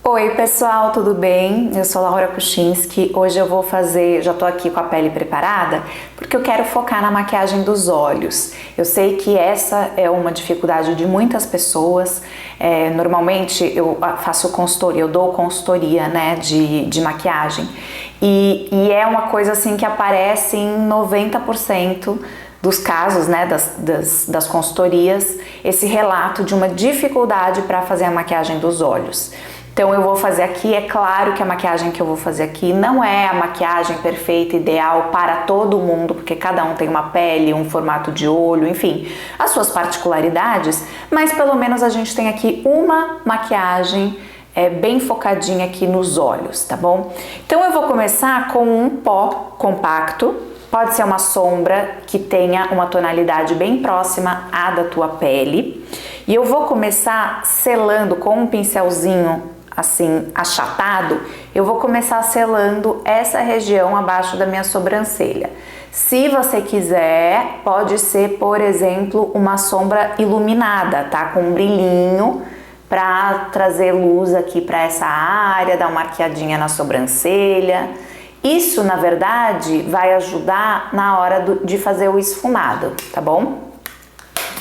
Oi pessoal, tudo bem? Eu sou Laura Kuchinski. Hoje eu vou fazer, já tô aqui com a pele preparada, porque eu quero focar na maquiagem dos olhos. Eu sei que essa é uma dificuldade de muitas pessoas. Normalmente eu faço consultoria, eu dou consultoria, né, de maquiagem. E é uma coisa assim que aparece em 90% dos casos, né, das consultorias, esse relato de uma dificuldade para fazer a maquiagem dos olhos. Então eu vou fazer aqui, é claro que a maquiagem que eu vou fazer aqui não é a maquiagem perfeita, ideal para todo mundo, porque cada um tem uma pele, um formato de olho, enfim, as suas particularidades, mas pelo menos a gente tem aqui uma maquiagem bem focadinha aqui nos olhos, tá bom? Então eu vou começar com um pó compacto, pode ser uma sombra que tenha uma tonalidade bem próxima à da tua pele, e eu vou começar selando com um pincelzinho assim achatado, eu vou começar selando essa região abaixo da minha sobrancelha. Se você quiser, pode ser, por exemplo, uma sombra iluminada, tá? Com um brilhinho para trazer luz aqui para essa área, dar uma arqueadinha na sobrancelha. Isso, na verdade, vai ajudar na hora de fazer o esfumado, tá bom?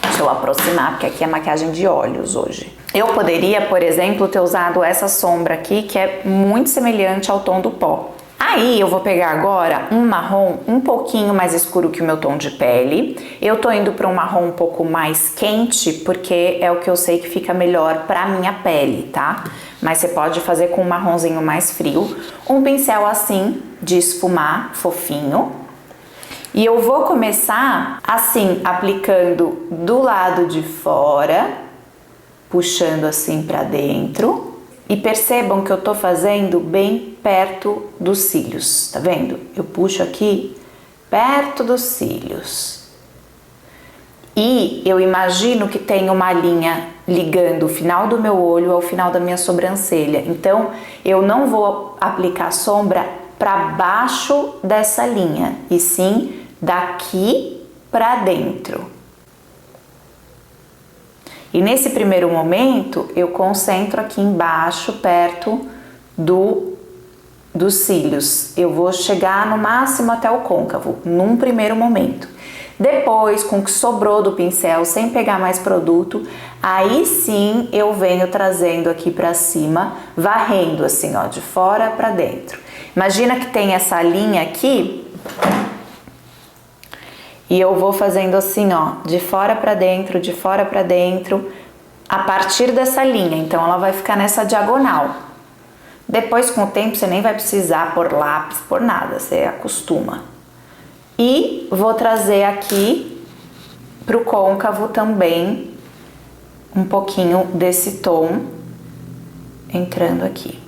Deixa eu aproximar, porque aqui é maquiagem de olhos hoje. Eu poderia, por exemplo, ter usado essa sombra aqui, que é muito semelhante ao tom do pó. Aí eu vou pegar agora um marrom um pouquinho mais escuro que o meu tom de pele. Eu tô indo para um marrom um pouco mais quente, porque é o que eu sei que fica melhor pra minha pele, tá? Mas você pode fazer com um marronzinho mais frio. Um pincel assim, de esfumar, fofinho. E eu vou começar assim, aplicando do lado de fora, puxando assim pra dentro. E percebam que eu tô fazendo bem perto dos cílios, tá vendo? Eu puxo aqui perto dos cílios. E eu imagino que tem uma linha ligando o final do meu olho ao final da minha sobrancelha. Então, eu não vou aplicar sombra para baixo dessa linha, e sim daqui para dentro. E nesse primeiro momento, eu concentro aqui embaixo, perto dos cílios. Eu vou chegar no máximo até o côncavo, num primeiro momento. Depois, com o que sobrou do pincel, sem pegar mais produto, aí sim eu venho trazendo aqui pra cima, varrendo assim, ó, de fora pra dentro. Imagina que tem essa linha aqui, e eu vou fazendo assim, ó, de fora pra dentro, de fora pra dentro, a partir dessa linha. Então ela vai ficar nessa diagonal. Depois, com o tempo, você nem vai precisar pôr lápis, pôr nada, você acostuma. E vou trazer aqui pro côncavo também um pouquinho desse tom entrando aqui.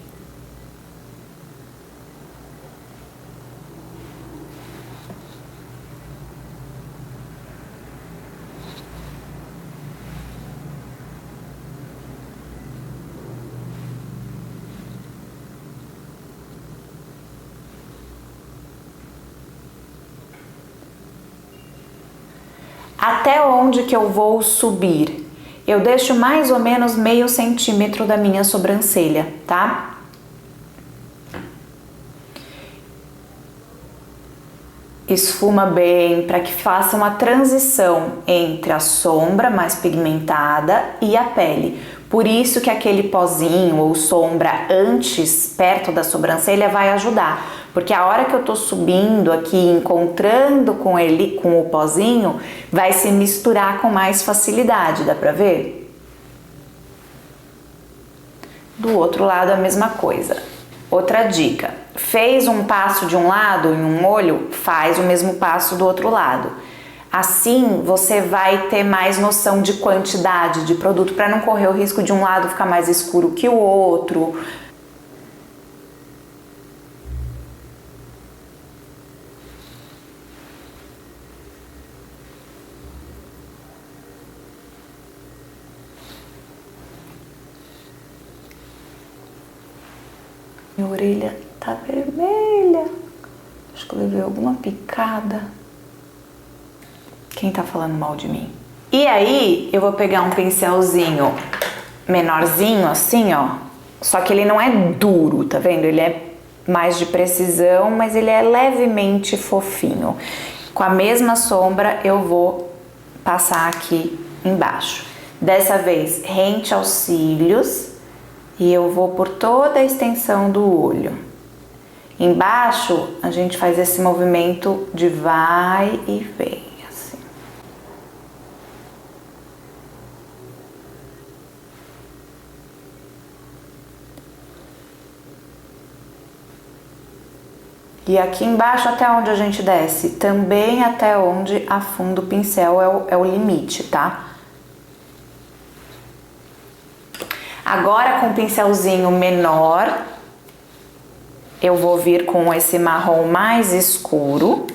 Até onde que eu vou subir? Eu deixo mais ou menos meio centímetro da minha sobrancelha, tá? Esfuma bem para que faça uma transição entre a sombra mais pigmentada e a pele. Por isso que aquele pozinho ou sombra antes, perto da sobrancelha, vai ajudar. Porque a hora que eu tô subindo aqui, encontrando com ele, com o pozinho, vai se misturar com mais facilidade, dá pra ver? Do outro lado a mesma coisa. Outra dica, fez um passo de um lado em um olho, faz o mesmo passo do outro lado. Assim você vai ter mais noção de quantidade de produto para não correr o risco de um lado ficar mais escuro que o outro. Minha orelha tá vermelha. Acho que eu levei alguma picada. Quem tá falando mal de mim? E aí, eu vou pegar um pincelzinho menorzinho, assim, ó, Só que ele não é duro, tá vendo? Ele é mais de precisão, mas ele é levemente fofinho. Com a mesma sombra eu vou passar aqui embaixo. Dessa vez rente aos cílios e eu vou por toda a extensão do olho. Embaixo a gente faz esse movimento de vai e vem, assim. E aqui embaixo até onde a gente desce, também até onde afunda o pincel é o limite, tá? Agora com o pincelzinho menor, eu vou vir com esse marrom mais escuro.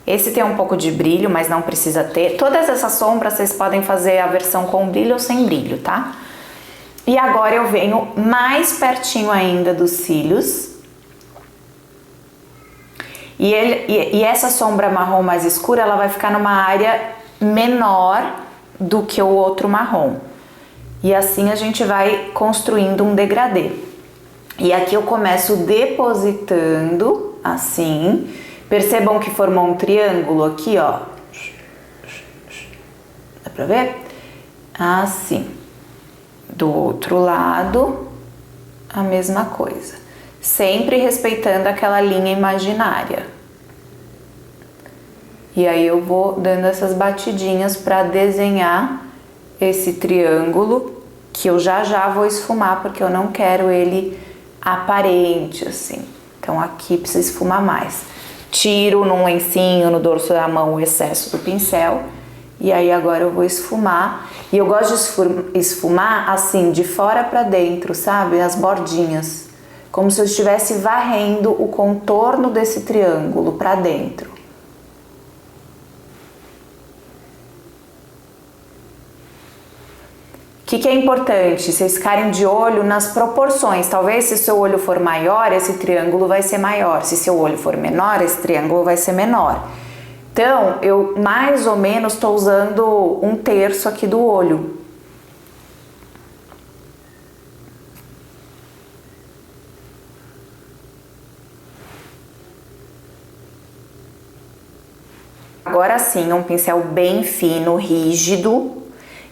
Esse tem um pouco de brilho, mas não precisa ter. Todas essas sombras vocês podem fazer a versão com brilho ou sem brilho, tá? E agora eu venho mais pertinho ainda dos cílios. E essa sombra marrom mais escura, ela vai ficar numa área menor do que o outro marrom. E assim a gente vai construindo um degradê. E aqui eu começo depositando, assim. Percebam que formou um triângulo aqui, ó. Dá pra ver? Assim. Do outro lado, a mesma coisa. Sempre respeitando aquela linha imaginária. E aí eu vou dando essas batidinhas para desenhar esse triângulo, que eu já vou esfumar, porque eu não quero ele aparente, assim. Então aqui precisa esfumar mais. Tiro num lencinho, no dorso da mão, o excesso do pincel. E aí agora eu vou esfumar. E eu gosto de esfumar assim, de fora para dentro, sabe? As bordinhas. Como se eu estivesse varrendo o contorno desse triângulo para dentro. O que é importante? Vocês ficarem de olho nas proporções. Talvez se seu olho for maior, esse triângulo vai ser maior. Se seu olho for menor, esse triângulo vai ser menor. Então, eu mais ou menos estou usando 1/3 aqui do olho. Agora sim, um pincel bem fino, rígido.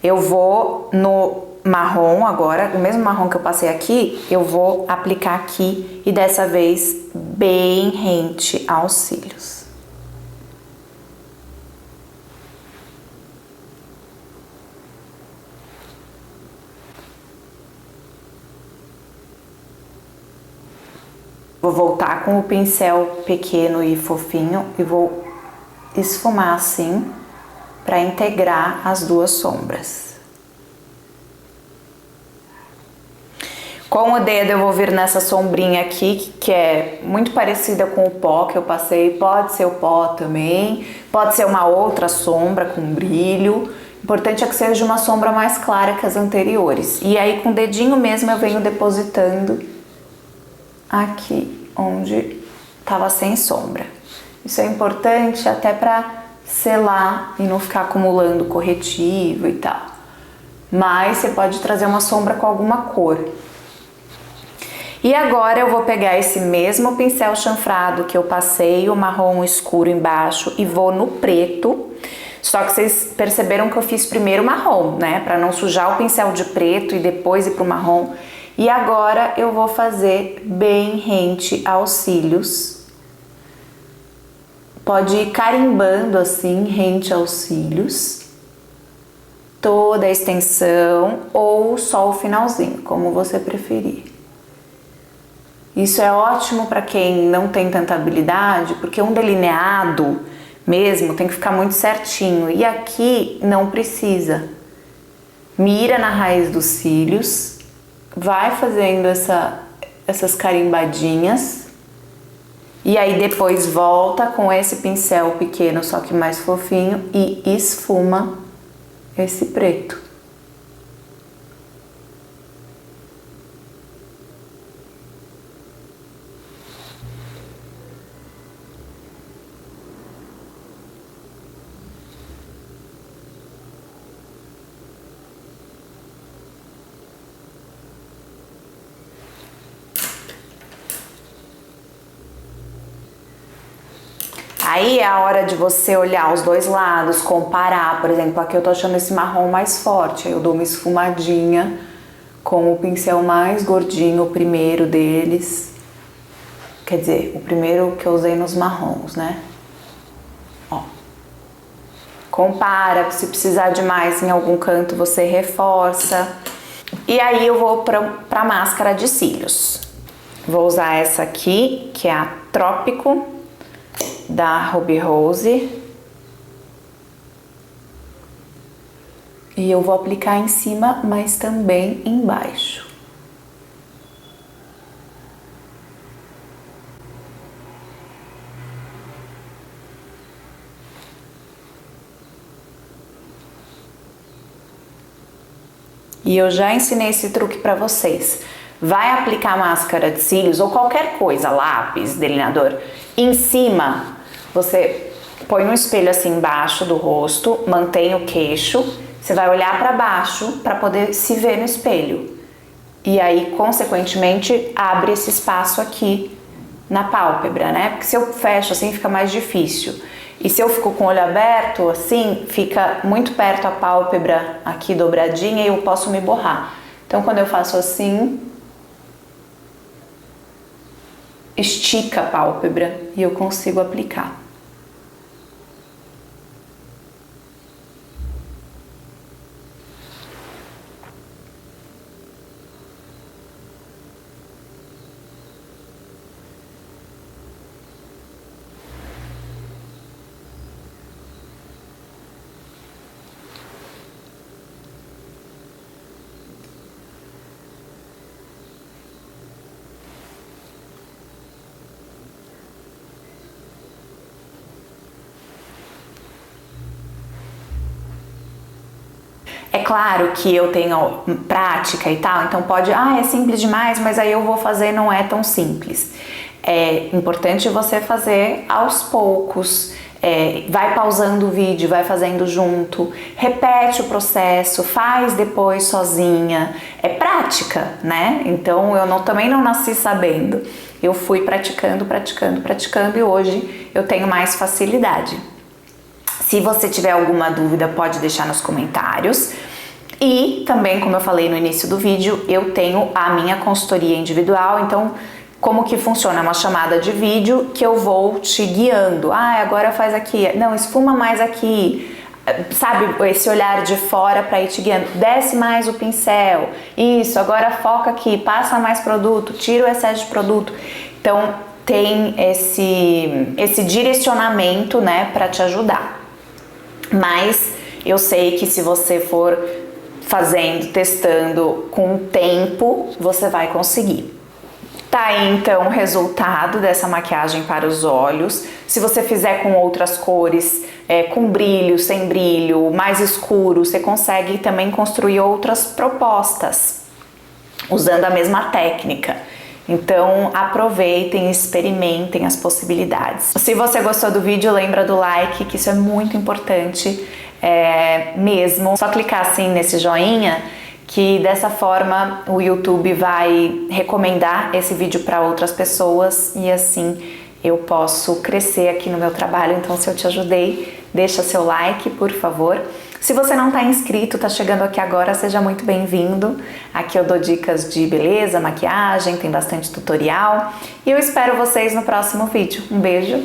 Eu vou no marrom agora, o mesmo marrom que eu passei aqui, eu vou aplicar aqui e dessa vez bem rente aos cílios. Vou voltar com o pincel pequeno e fofinho e vou esfumar assim para integrar as duas sombras. Com o dedo eu vou vir nessa sombrinha aqui, que é muito parecida com o pó que eu passei. Pode ser o pó também, pode ser uma outra sombra com brilho. O importante é que seja uma sombra mais clara que as anteriores. E aí com o dedinho mesmo eu venho depositando aqui onde estava sem sombra. Isso é importante até para selar e não ficar acumulando corretivo e tal. Mas você pode trazer uma sombra com alguma cor. E agora eu vou pegar esse mesmo pincel chanfrado que eu passei o marrom escuro embaixo e vou no preto. Só que vocês perceberam que eu fiz primeiro o marrom, né? Para não sujar o pincel de preto e depois ir pro marrom. E agora eu vou fazer bem rente aos cílios. Pode ir carimbando assim, rente aos cílios, toda a extensão ou só o finalzinho, como você preferir. Isso é ótimo para quem não tem tanta habilidade, porque um delineado mesmo tem que ficar muito certinho. E aqui não precisa. Mira na raiz dos cílios, vai fazendo essas carimbadinhas. E aí depois volta com esse pincel pequeno, só que mais fofinho, e esfuma esse preto. Aí é a hora de você olhar os dois lados, comparar. Por exemplo, aqui eu tô achando esse marrom mais forte, aí eu dou uma esfumadinha com o pincel mais gordinho, o primeiro deles. Quer dizer, o primeiro que eu usei nos marrons, né? Ó. Compara, se precisar de mais em algum canto você reforça. E aí eu vou pra máscara de cílios. Vou usar essa aqui, que é a Trópico, da Ruby Rose. E eu vou aplicar em cima, mas também embaixo. E eu já ensinei esse truque para vocês. Vai aplicar máscara de cílios ou qualquer coisa, lápis, delineador, em cima, você põe um espelho assim embaixo do rosto, mantém o queixo, você vai olhar para baixo para poder se ver no espelho. E aí, consequentemente, abre esse espaço aqui na pálpebra, né? Porque se eu fecho assim, fica mais difícil. E se eu fico com o olho aberto, assim, fica muito perto a pálpebra aqui dobradinha e eu posso me borrar. Então, quando eu faço assim, estica a pálpebra e eu consigo aplicar. É claro que eu tenho prática e tal, então pode, é simples demais, mas aí eu vou fazer, não é tão simples. É importante você fazer aos poucos, vai pausando o vídeo, vai fazendo junto, repete o processo, faz depois sozinha. É prática, né? Então eu também não nasci sabendo. Eu fui praticando e hoje eu tenho mais facilidade. Se você tiver alguma dúvida, pode deixar nos comentários. E também, como eu falei no início do vídeo, eu tenho a minha consultoria individual. Então, como que funciona? É uma chamada de vídeo que eu vou te guiando. Agora faz aqui. Não, esfuma mais aqui. Sabe, esse olhar de fora para ir te guiando. Desce mais o pincel. Isso, agora foca aqui. Passa mais produto. Tira o excesso de produto. Então, tem esse direcionamento, né, para te ajudar. Mas eu sei que se você for fazendo, testando com o tempo, você vai conseguir. Tá aí então o resultado dessa maquiagem para os olhos. Se você fizer com outras cores, com brilho, sem brilho, mais escuro, você consegue também construir outras propostas usando a mesma técnica. Então aproveitem, experimentem as possibilidades. Se você gostou do vídeo, lembra do like, que isso é muito importante mesmo. Só clicar assim nesse joinha, que dessa forma o YouTube vai recomendar esse vídeo para outras pessoas e assim eu posso crescer aqui no meu trabalho. Então, se eu te ajudei, deixa seu like, por favor. Se você não está inscrito, está chegando aqui agora, seja muito bem-vindo. Aqui eu dou dicas de beleza, maquiagem, tem bastante tutorial. E eu espero vocês no próximo vídeo. Um beijo